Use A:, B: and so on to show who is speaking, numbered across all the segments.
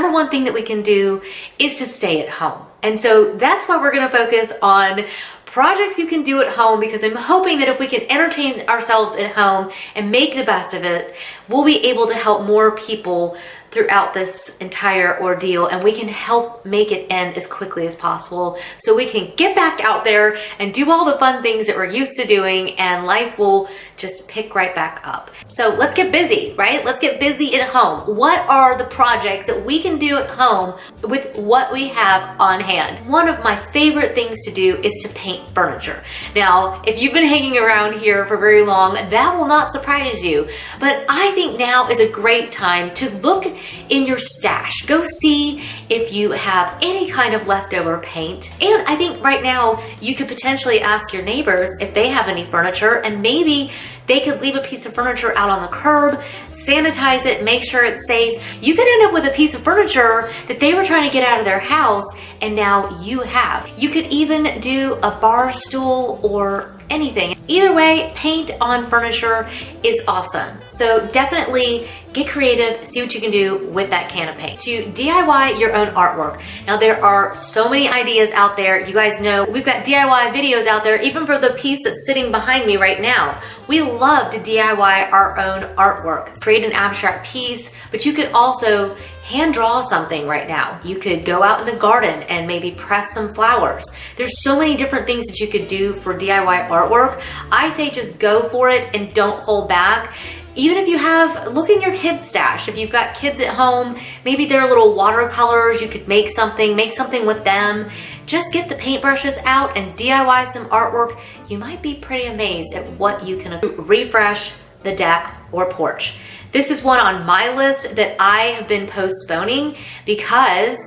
A: number one thing that we can do is to stay at home. And so that's why we're going to focus on projects you can do at home, because I'm hoping that if we can entertain ourselves at home and make the best of it, we'll be able to help more people throughout this entire ordeal, and we can help make it end as quickly as possible so we can get back out there and do all the fun things that we're used to doing, and life will just pick right back up. So let's get busy, right? Let's get busy at home. What are the projects that we can do at home with what we have on hand? One of my favorite things to do is to paint furniture. Now, if you've been hanging around here for very long, that will not surprise you, but I think now is a great time to look in your stash. Go see if you have any kind of leftover paint. And I think right now you could potentially ask your neighbors if they have any furniture, and maybe they could leave a piece of furniture out on the curb, sanitize it, make sure it's safe. You could end up with a piece of furniture that they were trying to get out of their house and now you have. You could even do a bar stool or anything. Either way, paint on furniture is awesome. So definitely get creative, see what you can do with that can of paint. To DIY your own artwork. Now there are so many ideas out there. You guys know we've got DIY videos out there, even for the piece that's sitting behind me right now. We love to DIY our own artwork. Create an abstract piece, but you could also hand draw something right now. You could go out in the garden and maybe press some flowers. There's so many different things that you could do for DIY artwork. I say just go for it and don't hold back. Even if you have, look in your kids' stash. If you've got kids at home, maybe they're little watercolors, you could make something with them. Just get the paintbrushes out and DIY some artwork. You might be pretty amazed at what you can refresh the deck or porch. This is one on my list that I have been postponing because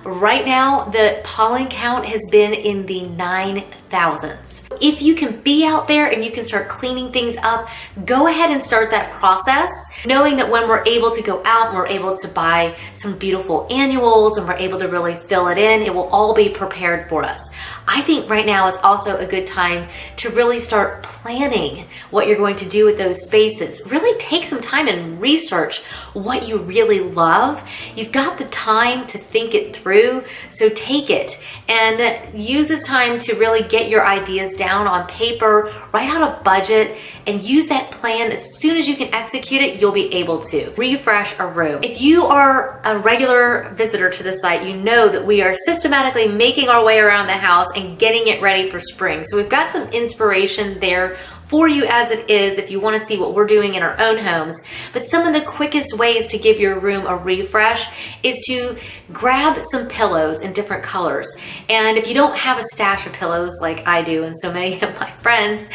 A: right now the pollen count has been in the 9,000s. If you can be out there and you can start cleaning things up, go ahead and start that process, knowing that when we're able to go out and we're able to buy some beautiful annuals and we're able to really fill it in, it will all be prepared for us. I think right now is also a good time to really start planning what you're going to do with those spaces. Really take some time and research what you really love. You've got the time to think it through, so take it and use this time to really get your ideas down on paper, write out a budget, and use that plan. As soon as you can execute it, you'll be able to refresh a room. If you are a regular visitor to the site, you know that we are systematically making our way around the house and getting it ready for spring. So we've got some inspiration there for you as it is if you want to see what we're doing in our own homes. But some of the quickest ways to give your room a refresh is to grab some pillows in different colors. And if you don't have a stash of pillows like I do and so many of my friends,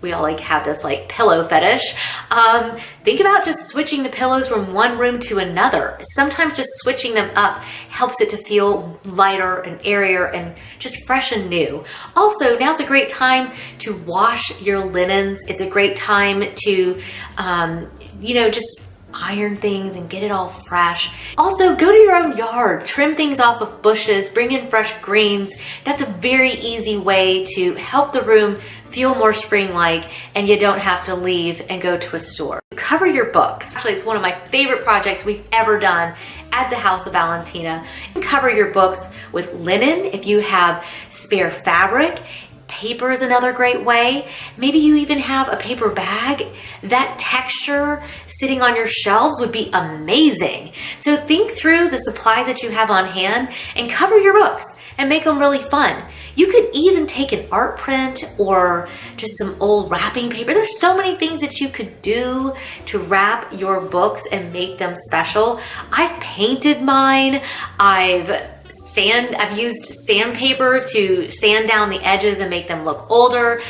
A: we all have this pillow fetish. Think about just switching the pillows from one room to another. Sometimes just switching them up helps it to feel lighter and airier and just fresh and new. Also, now's a great time to wash your linens. It's a great time to, just iron things and get it all fresh. Also, go to your own yard, trim things off of bushes, bring in fresh greens. That's a very easy way to help the room feel more spring-like, and you don't have to leave and go to a store. Cover your books. Actually, it's one of my favorite projects we've ever done at the House of Valentina. Cover your books with linen if you have spare fabric. Paper is another great way. Maybe you even have a paper bag. That texture sitting on your shelves would be amazing. So think through the supplies that you have on hand and cover your books and make them really fun. You could even take an art print or just some old wrapping paper. There's so many things that you could do to wrap your books and make them special. I've painted mine. I've used sandpaper to sand down the edges and make them look older.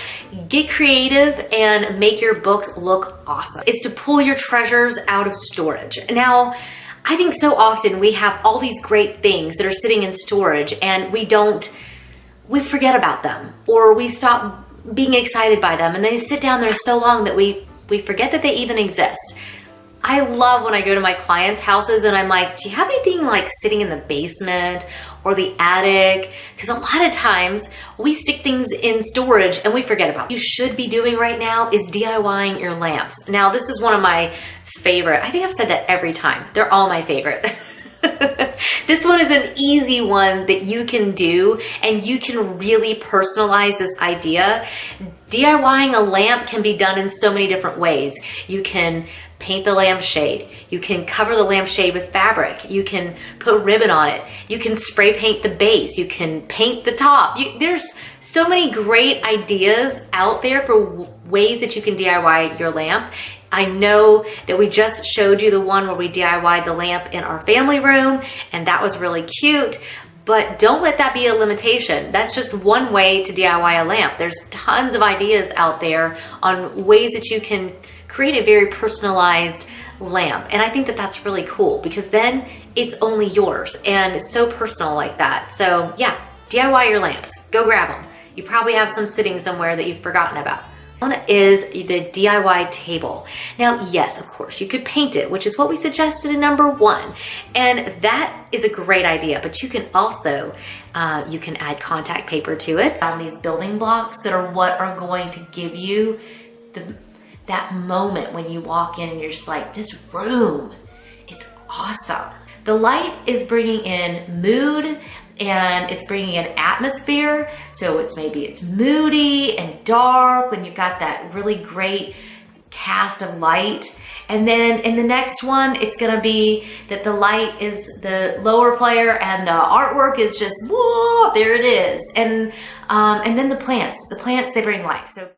A: Get creative and make your books look awesome. Is to pull your treasures out of storage. Now, I think so often we have all these great things that are sitting in storage and we forget about them, or we stop being excited by them, and they sit down there so long that we forget that they even exist. I love when I go to my clients' houses and I'm like, do you have anything sitting in the basement or the attic? Because a lot of times we stick things in storage and we forget about them. What you should be doing right now is DIYing your lamps. Now, this is one of my favorite. I think I've said that every time. They're all my favorite. This one is an easy one that you can do, and you can really personalize this idea. DIYing a lamp can be done in so many different ways. You can paint the lampshade. You can cover the lampshade with fabric. You can put ribbon on it. You can spray paint the base. You can paint the top. There's so many great ideas out there for ways that you can DIY your lamp. I know that we just showed you the one where we DIY'd the lamp in our family room, and that was really cute. But don't let that be a limitation. That's just one way to DIY a lamp. There's tons of ideas out there on ways that you can create a very personalized lamp. And I think that that's really cool, because then it's only yours and it's so personal like that. So yeah, DIY your lamps. Go grab them. You probably have some sitting somewhere that you've forgotten about. One is the DIY table. Now, yes, of course, you could paint it, which is what we suggested in number 1. And that is a great idea, but you can also, you can add contact paper to it. These building blocks that are what are going to give you that moment when you walk in and you're just like, this room is awesome. The light is bringing in mood, and it's bringing in atmosphere. So maybe it's moody and dark when you've got that really great cast of light. And then in the next one, it's gonna be that the light is the lower player and the artwork is just, whoa, there it is. And then the plants, they bring light. So